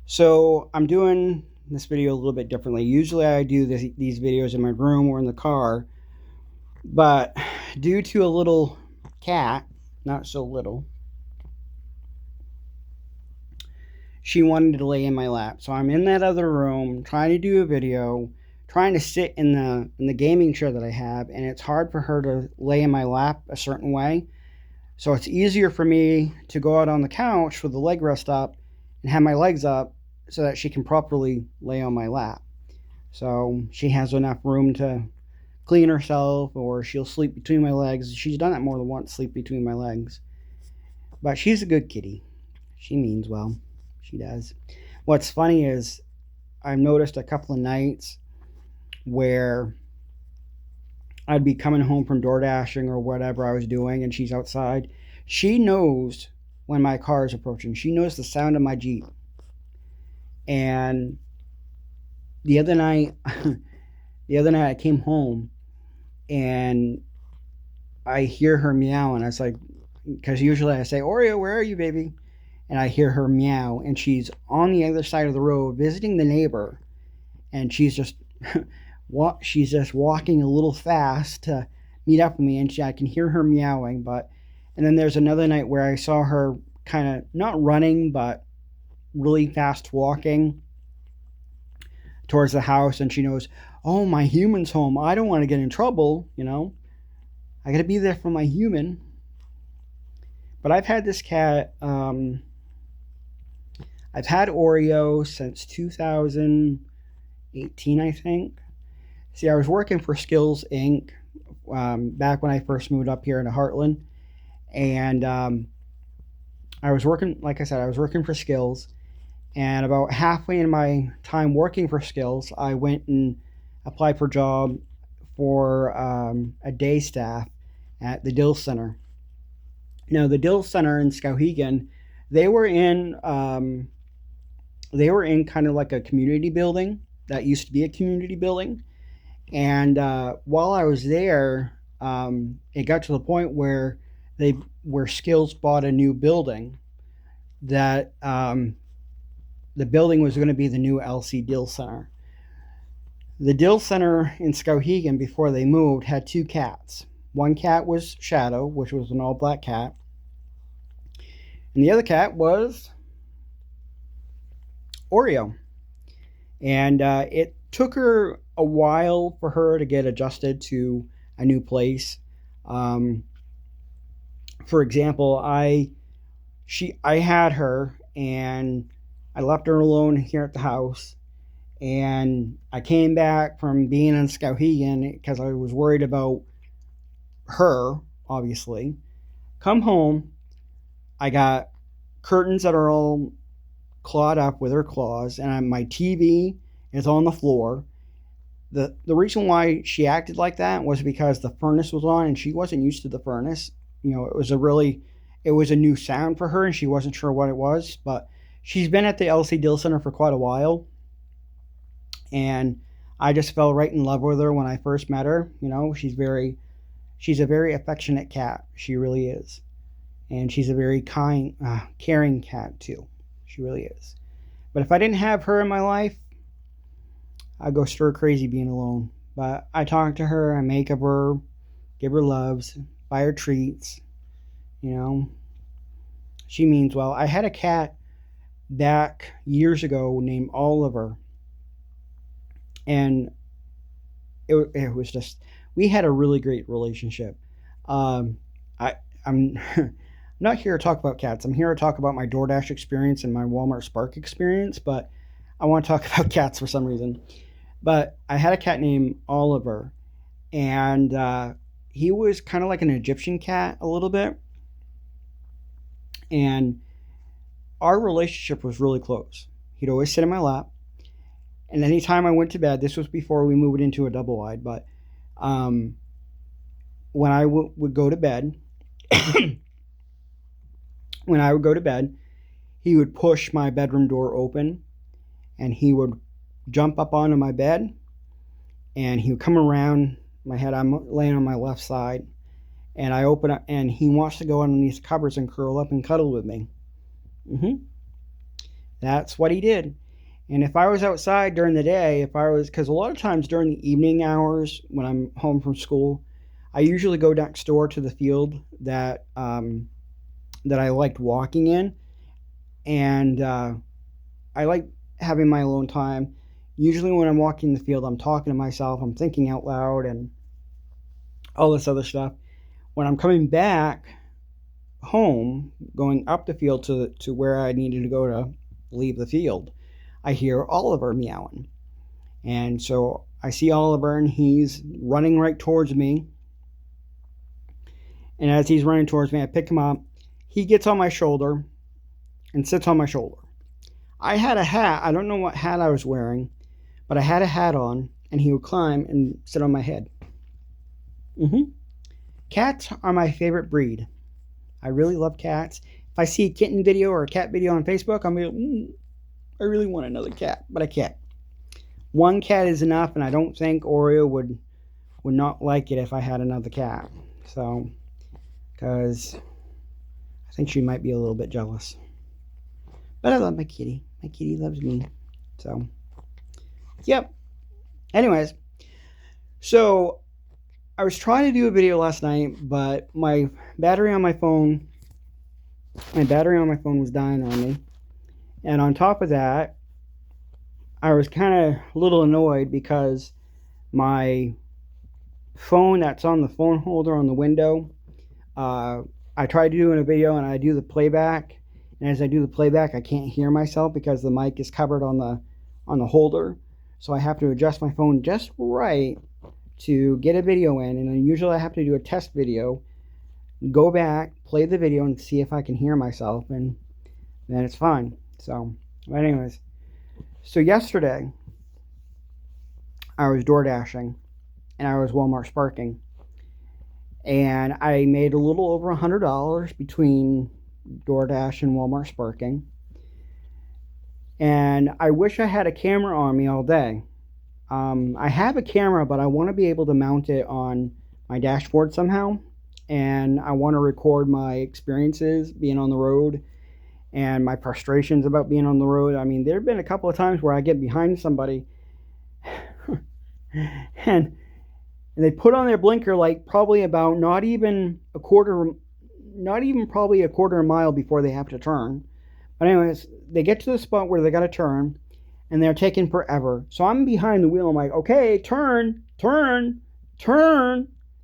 So I'm doing this video a little bit differently. Usually I do these videos in my room or in the car, but due to a little cat, not so little, she wanted to lay in my lap. So I'm in that other room trying to do a video, trying to sit in the gaming chair that I have, and it's hard for her to lay in my lap a certain way. So it's easier for me to go out on the couch with the leg rest up and have my legs up so that she can properly lay on my lap. So she has enough room to clean herself, or she'll sleep between my legs. She's done it more than once, sleep between my legs. But she's a good kitty. She means well. She does. What's funny is I've noticed a couple of nights where I'd be coming home from door dashing or whatever I was doing, and she's outside. She knows when my car is approaching. She knows the sound of my Jeep. And the other night, I came home and I hear her meow, and I was like, because usually I say, Oreo, where are you, baby? And I hear her meow, and she's on the other side of the road visiting the neighbor, and she's just walking a little fast to meet up with me, and I can hear her meowing. And then there's another night where I saw her kind of not running, but really fast walking towards the house, and she knows, oh, my human's home. I don't want to get in trouble, I got to be there for my human. But I've had this cat. I've had Oreo since 2018, I think. See, I was working for Skills Inc. Back when I first moved up here into Heartland, and I was working, like I said, I was working for Skills. And about halfway in my time working for Skills, I went and applied for a job for a day staff at the Dill Center. Now, the Dill Center in Skowhegan, they were in kind of like a community building that used to be a community building. And while I was there, it got to the point where Skills bought a new building that the building was going to be the new LC Dill Center. The Dill Center in Skowhegan, before they moved, had two cats. One cat was Shadow, which was an all-black cat, and the other cat was Oreo. And it took her a while for her to get adjusted to a new place. For example, I had her, and I left her alone here at the house, and I came back from being in Skowhegan because I was worried about her, obviously. Come home, I got curtains that are all clawed up with her claws, and my TV is on the floor. The reason why she acted like that was because the furnace was on, and she wasn't used to the furnace. It was a new sound for her, and she wasn't sure what it was. But she's been at the LC Dill Center for quite a while, and I just fell right in love with her when I first met her. She's a very affectionate cat. She really is. And she's a very kind, caring cat too. She really is. But if I didn't have her in my life, I'd go stir crazy being alone. But I talk to her, I make of her, give her loves, buy her treats. She means well. I had a cat back years ago named Oliver, and it was just, we had a really great relationship. I'm not here to talk about cats. I'm here to talk about my DoorDash experience and my Walmart Spark experience, but I want to talk about cats for some reason. But I had a cat named Oliver, and he was kind of like an Egyptian cat a little bit, and our relationship was really close. He'd always sit in my lap, and anytime I went to bed, this was before we moved into a double wide, but when I would go to bed, he would push my bedroom door open, and he would jump up onto my bed, and he would come around my head. I'm laying on my left side, and I open up, and he wants to go underneath the covers and curl up and cuddle with me. That's what he did. And if I was outside during the day, because a lot of times during the evening hours when I'm home from school, I usually go next door to the field that I liked walking in, and I like having my alone time. Usually, when I'm walking the field, I'm talking to myself, I'm thinking out loud, and all this other stuff. When I'm coming back home, going up the field to where I needed to go to leave the field, I hear Oliver meowing. And so I see Oliver, and he's running right towards me. And as he's running towards me, I pick him up. He gets on my shoulder and sits on my shoulder. I had a hat. I don't know what hat I was wearing, but I had a hat on, and he would climb and sit on my head. Mm-hmm. Cats are my favorite breed. I really love cats. If I see a kitten video or a cat video on Facebook, I'm like, I really want another cat, but I can't. One cat is enough, and I don't think Oreo would not like it if I had another cat. So, because I think she might be a little bit jealous. But I love my kitty. My kitty loves me. So, yep. Anyways, so I was trying to do a video last night, but my battery on my phone was dying on me. And on top of that, I was kind of a little annoyed because my phone that's on the phone holder on the window, I tried doing a video and I do the playback, and as I do the playback, I can't hear myself because the mic is covered on the holder. So I have to adjust my phone just right to get a video in, and then usually I have to do a test video, go back, play the video, and see if I can hear myself, and then it's fine. So, but anyways, so yesterday I was door dashing and I was Walmart Sparking, and I made a little over $100 between DoorDash and Walmart Sparking. And I wish I had a camera on me all day. I have a camera, but I want to be able to mount it on my dashboard somehow. And I want to record my experiences being on the road and my frustrations about being on the road. I mean, there have been a couple of times where I get behind somebody and they put on their blinker like probably about not even probably a quarter of a mile before they have to turn. But anyways, they get to the spot where they got to turn, and they're taking forever. So I'm behind the wheel. I'm like, okay, turn.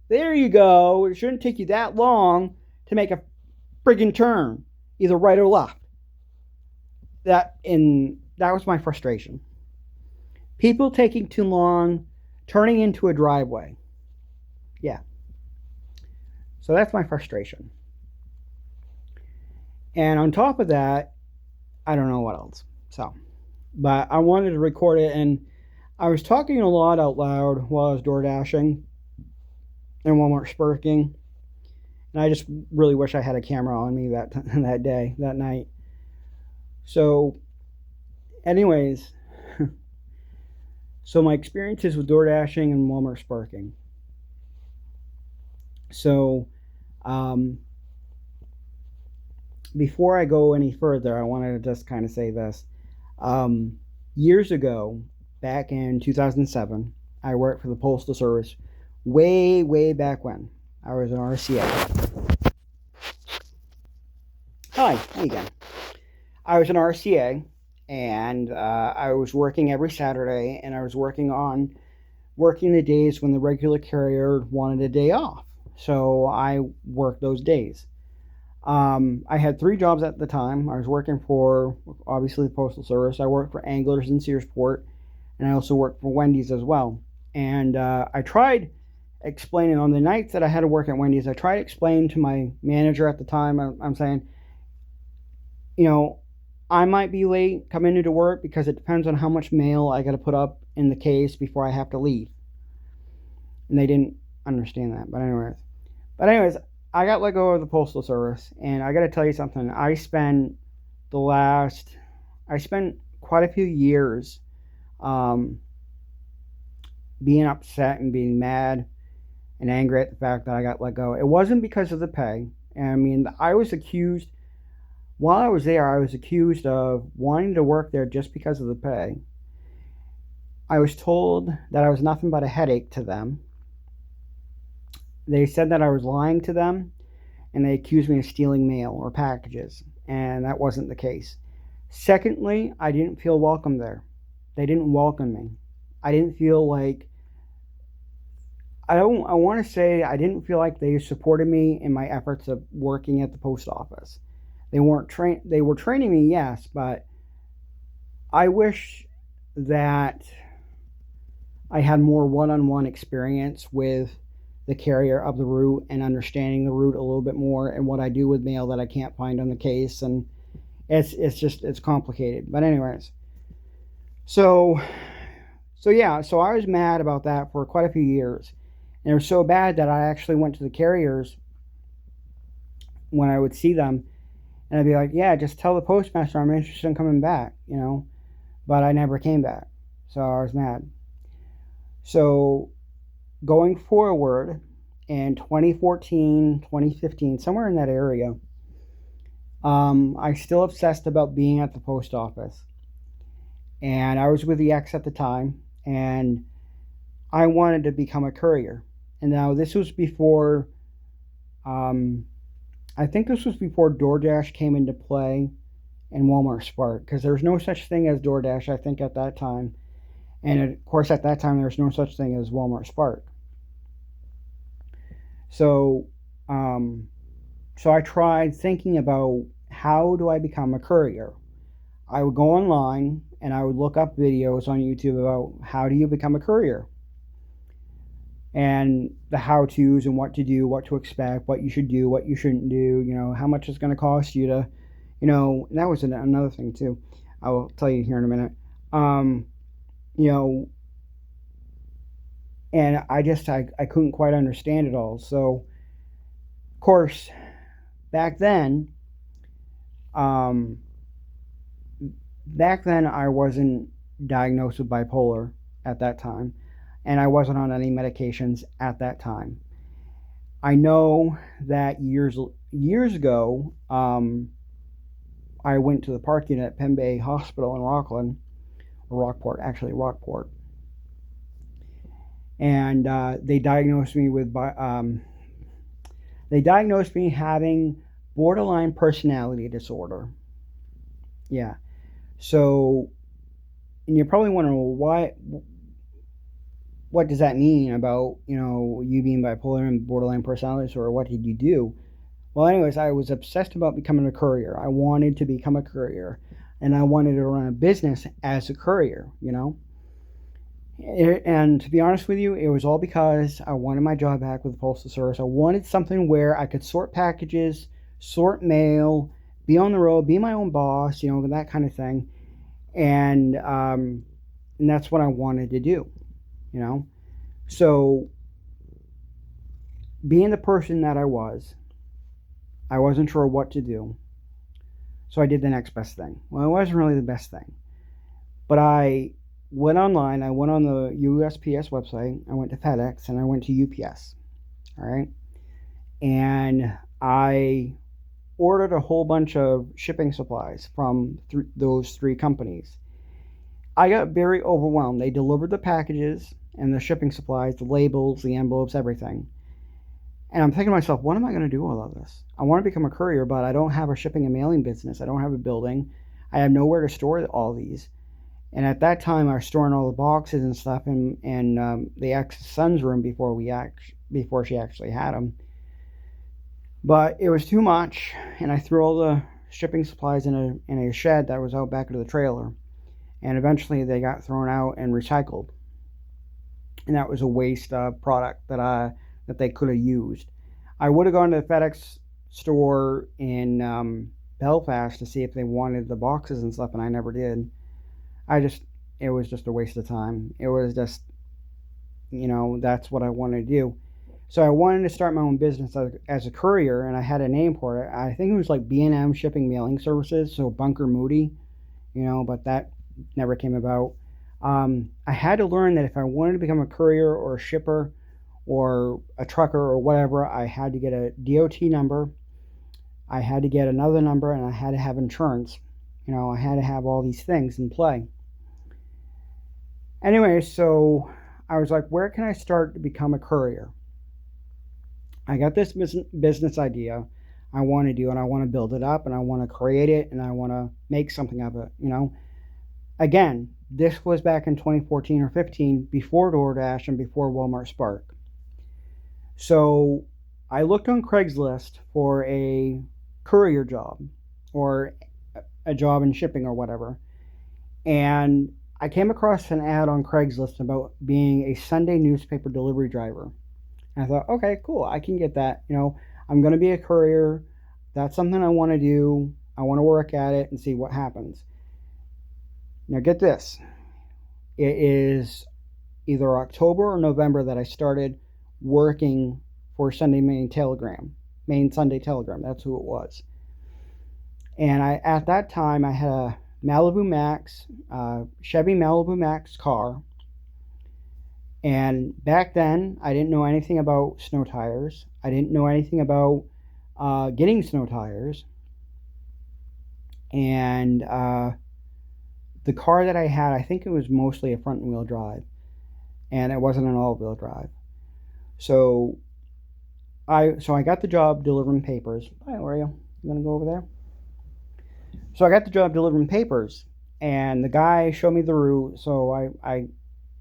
There you go. It shouldn't take you that long to make a friggin' turn, either right or left. That was my frustration. People taking too long turning into a driveway. Yeah. So that's my frustration. And on top of that, I don't know what else. So, but I wanted to record it, and I was talking a lot out loud while I was door dashing and Walmart Sparking, and I just really wish I had a camera on me that night. So, anyways, so my experiences with door dashing and Walmart Sparking. So, before I go any further, I wanted to just kind of say this. Years ago, back in 2007, I worked for the Postal Service way back when. I was an RCA. Hi again. I was an RCA, and I was working every Saturday, and I was working the days when the regular carrier wanted a day off. So I worked those days. I had 3 jobs at the time. I was working for, obviously, the Postal Service. I worked for Anglers in Searsport, and I also worked for Wendy's as well. And I tried explaining on the nights that I had to work at Wendy's, I tried explaining to my manager at the time, I'm saying, I might be late coming into work because it depends on how much mail I got to put up in the case before I have to leave. And they didn't understand that. But anyways, I got let go of the Postal Service, and I got to tell you something. I spent quite a few years being upset and being mad and angry at the fact that I got let go. It wasn't because of the pay. I mean, I was accused While I was there, I was accused of wanting to work there just because of the pay. I was told that I was nothing but a headache to them. They said that I was lying to them, and they accused me of stealing mail or packages, and that wasn't the case. Secondly, I didn't feel welcome there. They didn't welcome me. I didn't feel like I want to say I didn't feel like they supported me in my efforts of working at the post office. They were training me, yes, but I wish that I had more one-on-one experience with the carrier of the route and understanding the route a little bit more and what I do with mail that I can't find on the case. And it's complicated. But anyways, so so I was mad about that for quite a few years. And it was so bad that I actually went to the carriers when I would see them, and I'd be like, "Yeah, just tell the postmaster I'm interested in coming back," you know. But I never came back, so I was mad. So going forward in 2014, 2015, somewhere in that area, I still obsessed about being at the post office, and I was with the ex at the time, and I wanted to become a courier. And now this was before, um, I think this was before DoorDash came into play and Walmart Spark, because there was no such thing as DoorDash, I think, at that time. And of course, at that time, there was no such thing as Walmart Spark. So, um, so I tried thinking about how do I become a courier. I would go online and I would look up videos on YouTube about how do you become a courier and the how to's and what to do, what to expect, what you should do, what you shouldn't do, how much it's going to cost you to, and that was another thing too. I will tell you here in a minute. Um, you know, and I couldn't quite understand it all. So, of course, back then, um, I wasn't diagnosed with bipolar at that time, and I wasn't on any medications at that time. I know that years ago, I went to the park unit at Penn Bay Hospital in Rockland, or Rockport, actually Rockport, and they diagnosed me having borderline personality disorder. Yeah. So, and you're probably wondering, well, why? What does that mean about you being bipolar and borderline personality disorder? What did you do? Well, anyways, I was obsessed about becoming a courier. I wanted to become a courier, and I wanted to run a business as a courier. And to be honest with you, it was all because I wanted my job back with the Postal Service. I wanted something where I could sort packages, sort mail, be on the road, be my own boss, that kind of thing. And that's what I wanted to do, you know. So, being the person that I wasn't sure what to do. So I did the next best thing. Well, it wasn't really the best thing, but I went online. I went on the USPS website. I went to FedEx and I went to UPS. All right. And I ordered a whole bunch of shipping supplies from those three companies. I got very overwhelmed. They delivered the packages and the shipping supplies, the labels, the envelopes, everything. And I'm thinking to myself, what am I going to do with all this? I want to become a courier, but I don't have a shipping and mailing business. I don't have a building. I have nowhere to store all these. And at that time, I was storing all the boxes and stuff in the ex's son's room before she actually had them. But it was too much, and I threw all the shipping supplies in a shed that was out back of the trailer. And eventually, they got thrown out and recycled. And that was a waste of product that they could have used. I would have gone to the FedEx store in Belfast to see if they wanted the boxes and stuff, and I never did. It was just a waste of time. It was just, that's what I wanted to do. So I wanted to start my own business as a courier, and I had a name for it. I think it was like B&M Shipping Mailing Services, so Bunker Moody, but that never came about. I had to learn that if I wanted to become a courier or a shipper or a trucker or whatever, I had to get a DOT number. I had to get another number, and I had to have insurance. I had to have all these things in play. Anyway, so I was like, where can I start to become a courier? I got this business idea I want to do, and I want to build it up, and I want to create it, and I want to make something of it. Again, this was back in 2014 or 15, before DoorDash and before Walmart Spark. So I looked on Craigslist for a courier job, or a job in shipping or whatever, and I came across an ad on Craigslist about being a Sunday newspaper delivery driver. And I thought, okay, cool, I can get that. I'm going to be a courier. That's something I want to do. I want to work at it and see what happens. Now, get this. It is either October or November that I started working for Maine Sunday Telegram. That's who it was. And at that time, I had a Malibu Max, Chevy Malibu Max car. And back then, I didn't know anything about snow tires. I didn't know anything about getting snow tires. And the car that I had, I think it was mostly a front-wheel drive. And it wasn't an all-wheel drive. So I got the job delivering papers. Hi, how are you? You gonna go over there? So I got the job delivering papers, and the guy showed me the route. So I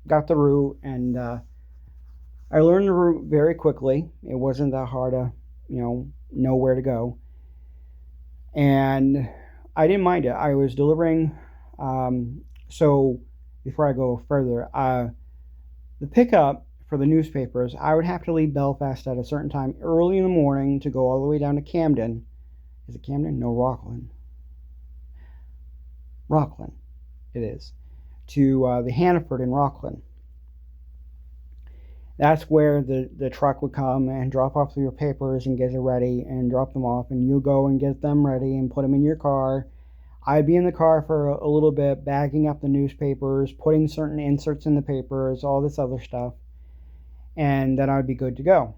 got the route, and I learned the route very quickly. It wasn't that hard to know where to go, and I didn't mind it. I was delivering. So before I go further, the pickup for the newspapers, I would have to leave Belfast at a certain time early in the morning to go all the way down to Camden. Is it Camden? No, Rockland. Rockland, it is. To the Hannaford in Rockland. That's where the truck would come and drop off your papers and get it ready and drop them off, and you go and get them ready and put them in your car. I'd be in the car for a little bit, bagging up the newspapers, putting certain inserts in the papers, all this other stuff, and then I'd be good to go.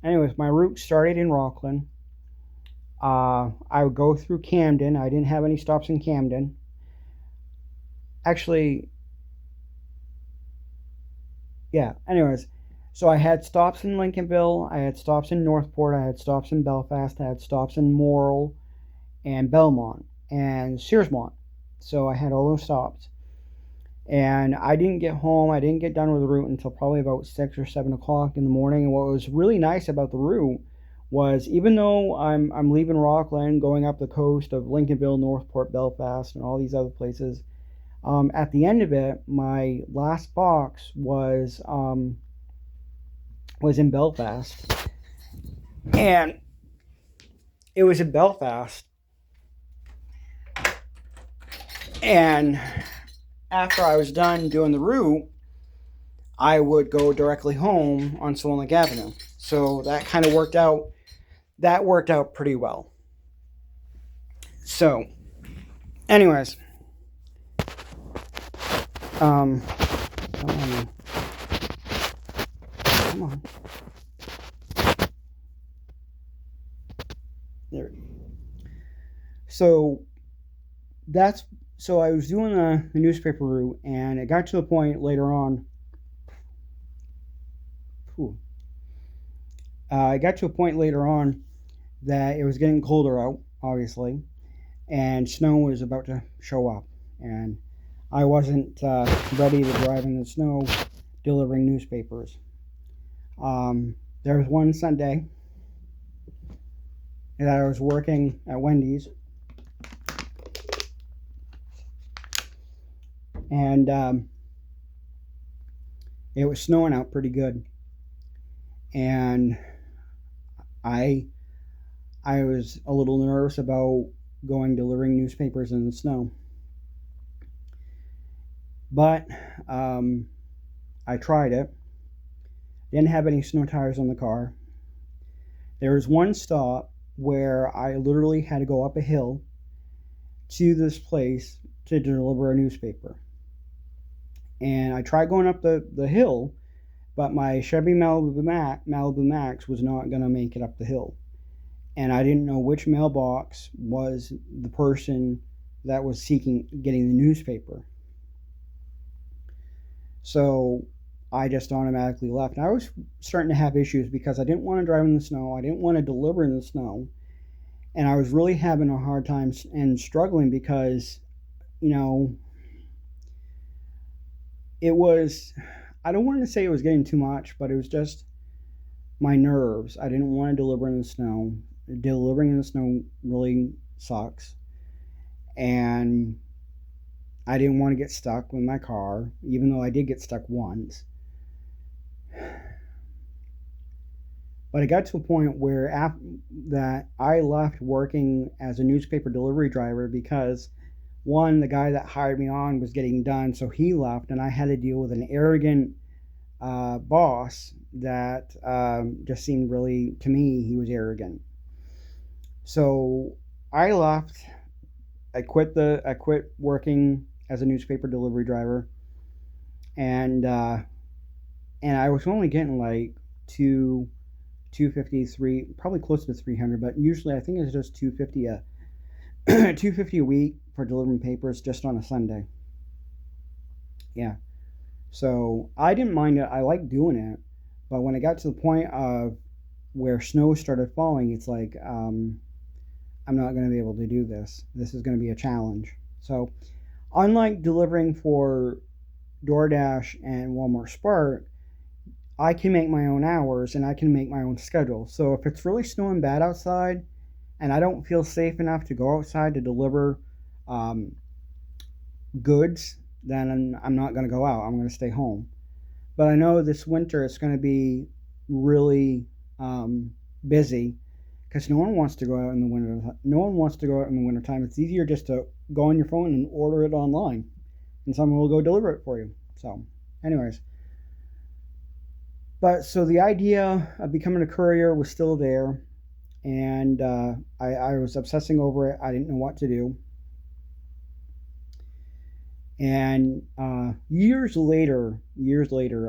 Anyways, my route started in Rockland. I would go through Camden. I didn't have any stops in Camden. Actually, yeah, anyways, so I had stops in Lincolnville, I had stops in Northport, I had stops in Belfast, I had stops in Morrill and Belmont and Searsmont. So I had all those stops. And I didn't get home, I didn't get done with the route until probably about 6 or 7 o'clock in the morning. And what was really nice about the route was, even though I'm leaving Rockland, going up the coast of Lincolnville, Northport, Belfast, and all these other places, at the end of it, my last box was in Belfast, and it was in Belfast. And after I was done doing the route, I would go directly home on Swan Lake Avenue. So that kind of worked out. That worked out pretty well. So, anyways. Come on. There. So I was doing the newspaper route, and it got to the point later on. It got to a point later on that it was getting colder out, obviously, and snow was about to show up, and I wasn't ready to drive in the snow delivering newspapers. There was one Sunday that I was working at Wendy's, and it was snowing out pretty good, and I was a little nervous about going delivering newspapers in the snow. But I tried it. Didn't have any snow tires on the car. There was one stop where I literally had to go up a hill to this place to deliver a newspaper. And I tried going up the hill, but my Chevy Malibu Max was not going to make it up the hill. and I didn't know which mailbox was the person that was getting the newspaper. So I just automatically left. And I was starting to have issues because I didn't want to drive in the snow. I didn't want to deliver in the snow. And I was really having a hard time and struggling because, you know, it was, I don't want to say it was getting too much, but it was just my nerves. I didn't want to deliver in the snow. Delivering in the snow really sucks. And I didn't want to get stuck with my car, even though I did get stuck once. But it got to a point where that I left working as a newspaper delivery driver because one, the guy that hired me on was getting done, so he left, and I had to deal with an arrogant boss that just seemed really, to me, he was arrogant. So I left. I quit working as a newspaper delivery driver, and I was only getting like 253, probably close to 300, but usually I think it's just 250 250 a week for delivering papers just on a Sunday. Yeah. So I didn't mind it. I liked doing it, but when it got to the point of where snow started falling, it's like I'm not going to be able to do this. This is going to be a challenge. So unlike delivering for DoorDash and Walmart Spark, I can make my own hours and I can make my own schedule. So if it's really snowing bad outside and I don't feel safe enough to go outside to deliver um, goods, then I'm not going to go out. I'm going to stay home. But I know this winter it's going to be really busy because no one wants to go out in the winter. No one wants to go out in the wintertime. It's easier just to go on your phone and order it online, and someone will go deliver it for you. So, anyways, but so the idea of becoming a courier was still there, and I was obsessing over it. I didn't know what to do. And years later,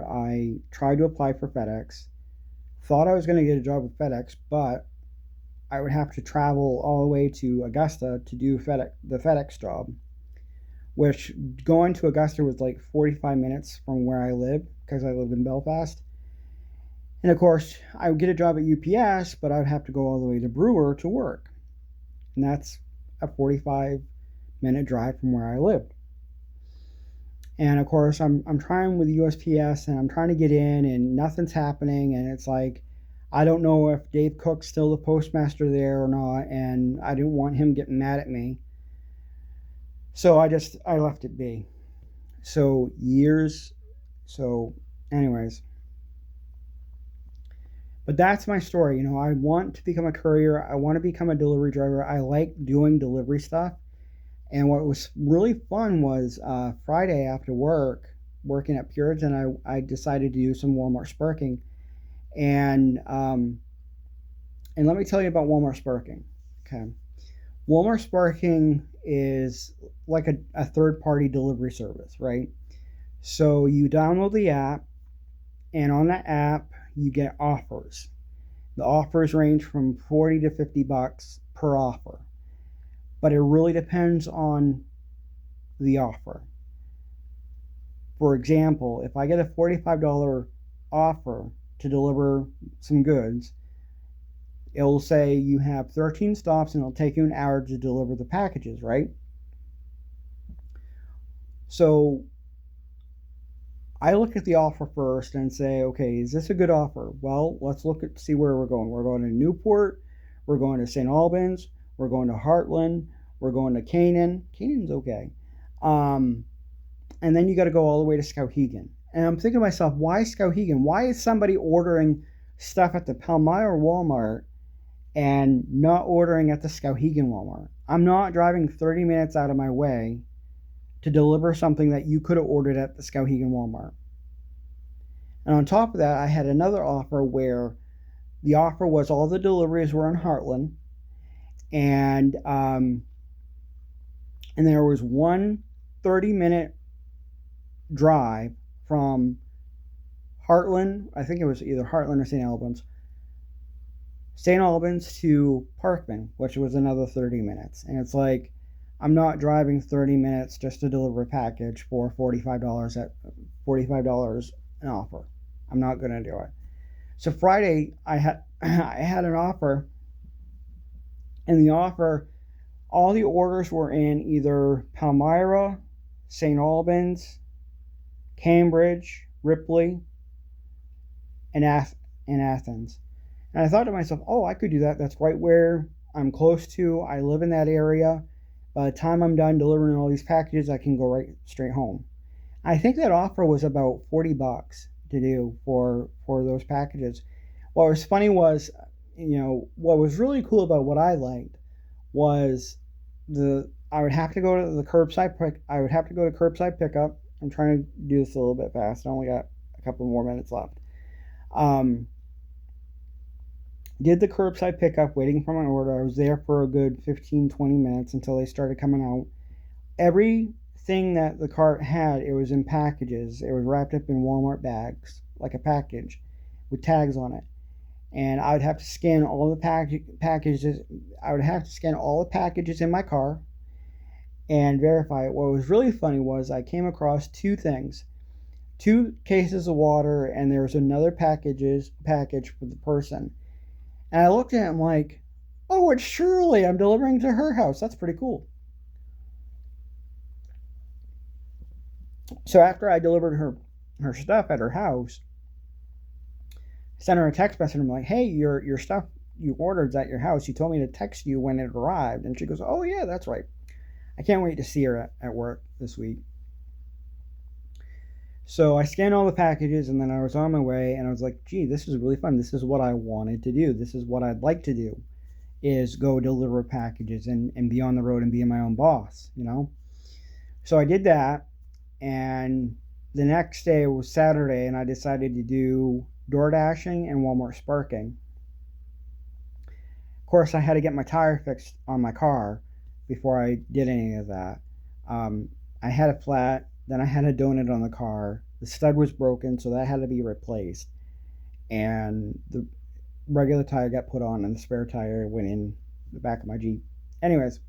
I tried to apply for FedEx. Thought I was going to get a job with FedEx, but I would have to travel all the way to Augusta to do the FedEx job, which going to Augusta was like 45 minutes from where I live because I live in Belfast. And of course, I would get a job at UPS, but I would have to go all the way to Brewer to work. And that's a 45-minute drive from where I lived. And of course, I'm trying with USPS and I'm trying to get in and nothing's happening. And it's like, I don't know if Dave Cook's still the postmaster there or not. And I didn't want him getting mad at me. So I left it be. So anyways. But that's my story. You know, I want to become a courier. I want to become a delivery driver. I like doing delivery stuff. And what was really fun was Friday after working at Puritan, I decided to do some Walmart sparking. And let me tell you about Walmart sparking. Okay. Walmart sparking is like a third-party delivery service, right? So you download the app, and on that app, you get offers. The offers range from 40 to 50 bucks per offer. But it really depends on the offer. For example, if I get a $45 offer to deliver some goods, it will say you have 13 stops and it'll take you an hour to deliver the packages, right? So I look at the offer first and say, okay, is this a good offer? Well, let's see where we're going. We're going to Newport, we're going to St. Albans, we're going to Heartland, we're going to Canaan. Canaan's okay. And then you got to go all the way to Skowhegan. And I'm thinking to myself, why Skowhegan? Why is somebody ordering stuff at the Palmyra Walmart and not ordering at the Skowhegan Walmart? I'm not driving 30 minutes out of my way to deliver something that you could have ordered at the Skowhegan Walmart. And on top of that, I had another offer where the offer was all the deliveries were in Heartland, and there was one 30-minute drive from Heartland. I think it was either Heartland or St. Albans. St. Albans to Parkman, which was another 30 minutes. And it's like, I'm not driving 30 minutes just to deliver a package for $45 at $45 an offer. I'm not going to do it. So Friday, I had I had an offer, and the offer, all the orders were in either Palmyra, St. Albans, Cambridge, Ripley, and Athens. And I thought to myself, oh, I could do that. That's right where I'm close to. I live in that area. By the time I'm done delivering all these packages, I can go right straight home. I think that offer was about $40 to do for those packages. What was funny was, what was really cool about what I liked was I would have to go to the curbside pick. I would have to go to curbside pickup. I'm trying to do this a little bit fast. I only got a couple more minutes left. Did the curbside pickup, waiting for my order. I was there for a good 15-20 minutes until they started coming out. Everything that the cart had, it was in packages. It was wrapped up in Walmart bags, like a package, with tags on it. And I would have to scan all the packages. I would have to scan all the packages in my car and verify it. What was really funny was I came across two things: 2 cases of water, and there was another package for the person. And I looked at it and I'm like, oh, it's Shirley. I'm delivering to her house. That's pretty cool. So after I delivered her stuff at her house, I sent her a text message. I'm like, hey, your stuff you ordered is at your house. You told me to text you when it arrived. And she goes, oh, yeah, that's right. I can't wait to see her at work this week. So I scanned all the packages, and then I was on my way, and I was like, gee, this is really fun. This is what I wanted to do. This is what I'd like to do, is go deliver packages and be on the road and be my own boss, So I did that, and the next day was Saturday, and I decided to do door dashing and Walmart sparking. Of course, I had to get my tire fixed on my car before I did any of that. I had a flat. Then I had a donut on the car. The stud was broken, so that had to be replaced. And the regular tire got put on, and the spare tire went in the back of my Jeep. Anyways,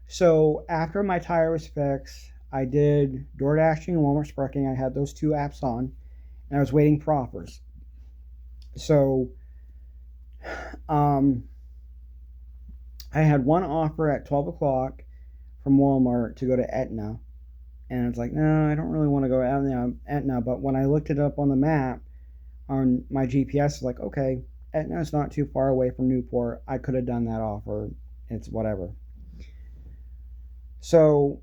so after my tire was fixed, I did DoorDashing and Walmart Sparking. I had those 2 apps on, and I was waiting for offers. So, I had one offer at 12 o'clock from Walmart to go to Etna. And it's like, no, I don't really want to go Etna. But when I looked it up on the map, on my GPS, it's like, okay, Etna's not too far away from Newport. I could have done that offer. It's whatever. So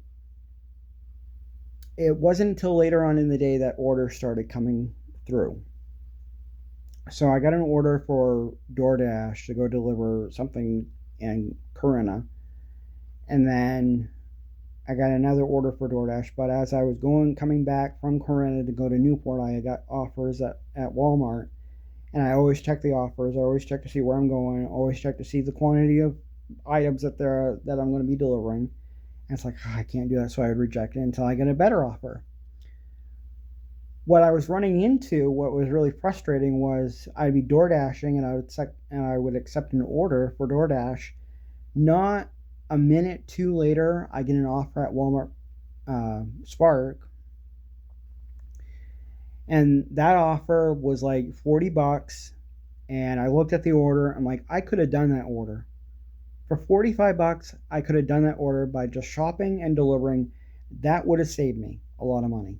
it wasn't until later on in the day that orders started coming through. So I got an order for DoorDash to go deliver something in Corinna. And then I got another order for DoorDash, but as I was coming back from Corinna to go to Newport, I got offers at Walmart, and I always check the offers. I always check to see where I'm going. I always check to see the quantity of items that I'm going to be delivering. And it's like, I can't do that, so I would reject it until I get a better offer. What I was running into, what was really frustrating, was I'd be DoorDashing, and I would accept an order for DoorDash. Not a minute too later, I get an offer at Walmart Spark, and that offer was like $40. And I looked at the order. I'm like, I could have done that order for $45. I could have done that order by just shopping and delivering. That would have saved me a lot of money.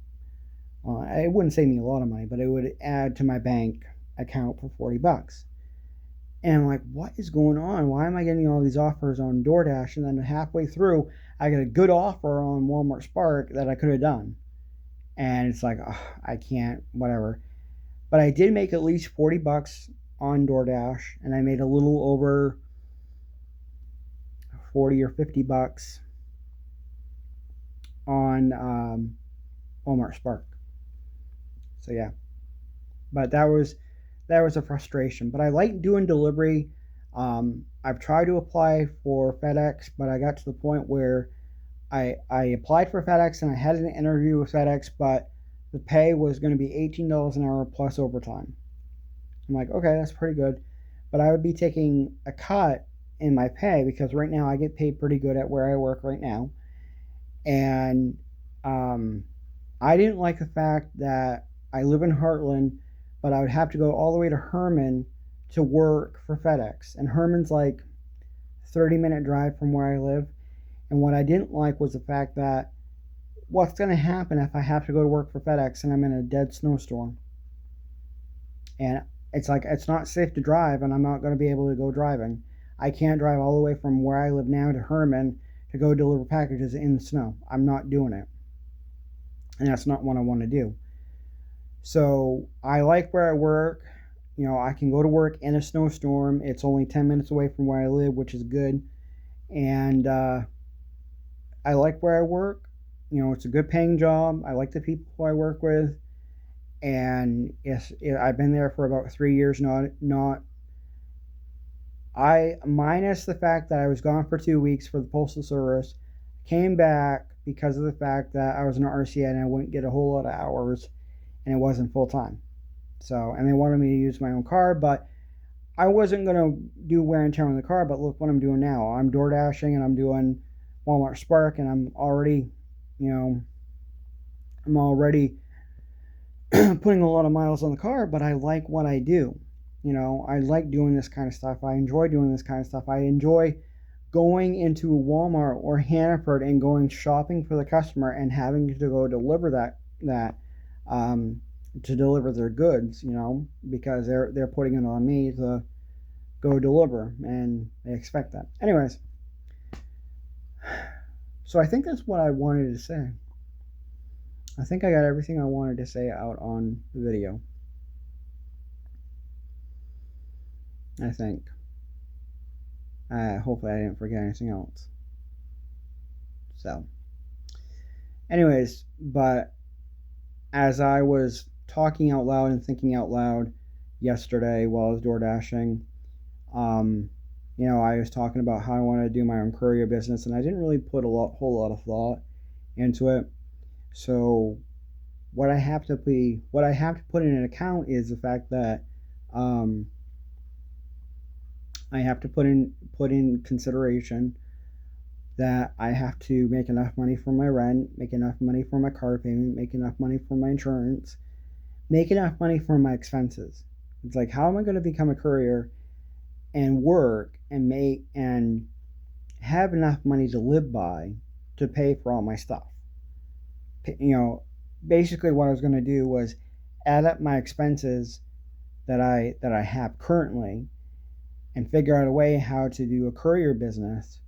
It wouldn't save me a lot of money, but it would add to my bank account for $40. And I'm like, what is going on? Why am I getting all these offers on DoorDash? And then halfway through, I get a good offer on Walmart Spark that I could have done. And it's like, I can't, whatever. But I did make at least $40 on DoorDash, and I made a little over $40 or $50 on Walmart Spark. So yeah, but that was a frustration. But I like doing delivery. I've tried to apply for FedEx, but I got to the point where I applied for FedEx and I had an interview with FedEx, but the pay was going to be $18 an hour plus overtime. I'm like, okay, that's pretty good. but I would be taking a cut in my pay because right now I get paid pretty good at where I work right now. And I didn't like the fact that I live in Heartland, but I would have to go all the way to Herman to work for FedEx. And Herman's like 30-minute drive from where I live. And what I didn't like was the fact that what's going to happen if I have to go to work for FedEx and I'm in a dead snowstorm? And it's like, it's not safe to drive, and I'm not going to be able to go driving. I can't drive all the way from where I live now to Herman to go deliver packages in the snow. I'm not doing it. And that's not what I want to do. So I like where I work. You know, I can go to work in a snowstorm. It's only 10 minutes away from where I live, which is good. And I like where I work. You know, it's a good paying job. I like the people who I work with. And yes, I've been there for about 3 years. I minus the fact that I was gone for 2 weeks for the Postal Service, came back because of the fact that I was an RCN and I wouldn't get a whole lot of hours, and it wasn't full time. So, and they wanted me to use my own car, but I wasn't going to do wear and tear on the car. But look what I'm doing now. I'm door dashing and I'm doing Walmart Spark, and I'm already, you know, I'm already putting a lot of miles on the car, but I like what I do. You know, I like doing this kind of stuff. I enjoy doing this kind of stuff. I enjoy going into Walmart or Hannaford and going shopping for the customer and having to go deliver that to deliver their goods, you know, because they're putting it on me to go deliver, and they expect that. Anyways, so I think that's what I wanted to say. I think I got everything I wanted to say out on the video. I think. Hopefully I didn't forget anything else. So, anyways, but as I was talking out loud and thinking out loud yesterday while I was door dashing, you know, I was talking about how I wanted to do my own courier business, and I didn't really put whole lot of thought into it. So what I have to put in an account is the fact that I have to put in consideration that I have to make enough money for my rent, make enough money for my car payment, make enough money for my insurance, make enough money for my expenses. It's like, how am I going to become a courier and work and make and have enough money to live by to pay for all my stuff? You know, basically what I was going to do was add up my expenses that I have currently and figure out a way how to do a courier business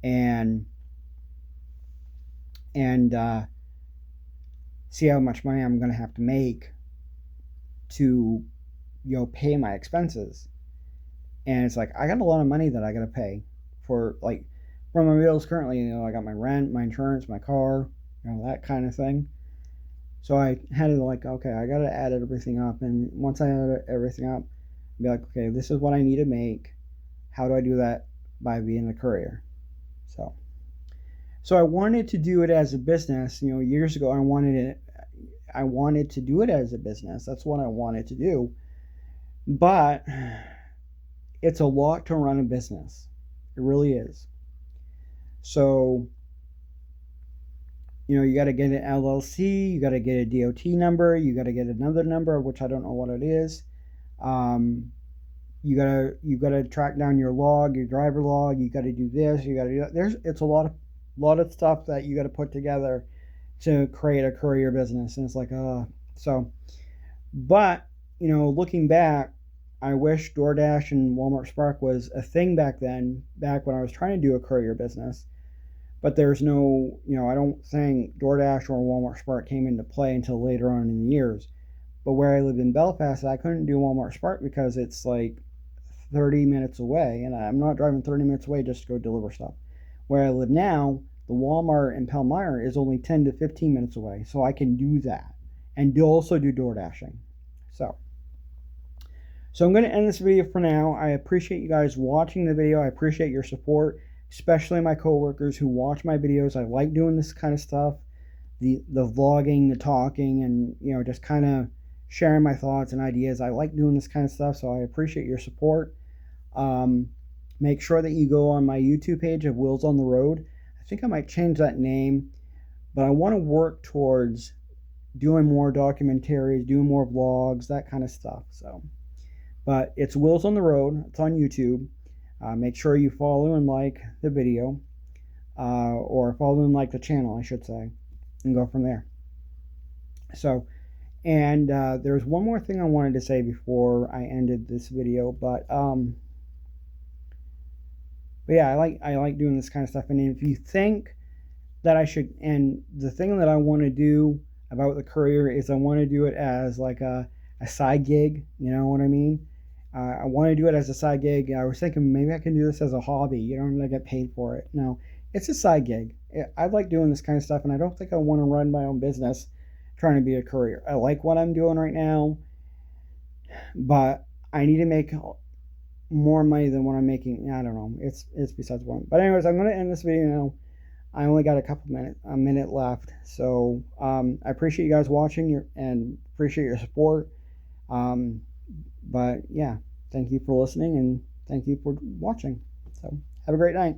and see how much money I'm going to have to make to, you know, pay my expenses. And it's like, I got a lot of money that I got to pay for, like, for my bills currently. You know, I got my rent, my insurance, my car, you know, that kind of thing. So I had to, like, okay, I got to add everything up. And once I add everything up, be like, okay, this is what I need to make. How do I do that? By being a courier. So I wanted to do it as a business. You know, years ago, I wanted to do it as a business. That's what I wanted to do. But it's a lot to run a business. It really is. So, you know, you got to get an LLC, you got to get a DOT number, you got to get another number, which I don't know what it is. You gotta track down your log, your driver log. You got to do this. You got to do that. It's a lot of stuff that you got to put together to create a courier business, and it's like so. But you know, looking back, I wish DoorDash and Walmart Spark was a thing back then, back when I was trying to do a courier business. But there's no, you know, I don't think DoorDash or Walmart Spark came into play until later on in the years. But where I lived in Belfast, I couldn't do Walmart Spark because it's like 30 minutes away, and I'm not driving 30 minutes away just to go deliver stuff. Where I live now, the Walmart in Palmyra is only 10 to 15 minutes away, so I can do that and also do door dashing. So I'm going to end this video for now. I appreciate you guys watching the video. I appreciate your support, especially my coworkers who watch my videos. I like doing this kind of stuff, the vlogging, the talking, and you know, just kind of sharing my thoughts and ideas. I like doing this kind of stuff, so I appreciate your support. Make sure that you go on my YouTube page of Wheels on the Road. I think I might change that name, but I want to work towards doing more documentaries, doing more vlogs, that kind of stuff. So, but it's Wheels on the Road. It's on YouTube. Make sure you follow and like the video, or follow and like the channel, I should say, and go from there. So, and there's one more thing I wanted to say before I ended this video, but yeah, I like doing this kind of stuff. And if you think that I should, and the thing that I want to do about the courier is I want to do it as like a side gig. You know what I mean? I want to do it as a side gig. I was thinking maybe I can do this as a hobby. You don't really get paid for it. No, it's a side gig. I like doing this kind of stuff, and I don't think I want to run my own business trying to be a courier. I like what I'm doing right now, but I need to make more money than what I'm making. I don't know. It's besides the point. But anyways, I'm going to end this video now. I only got a minute left. So I appreciate you guys watching and appreciate your support. But yeah, thank you for listening and thank you for watching. So have a great night.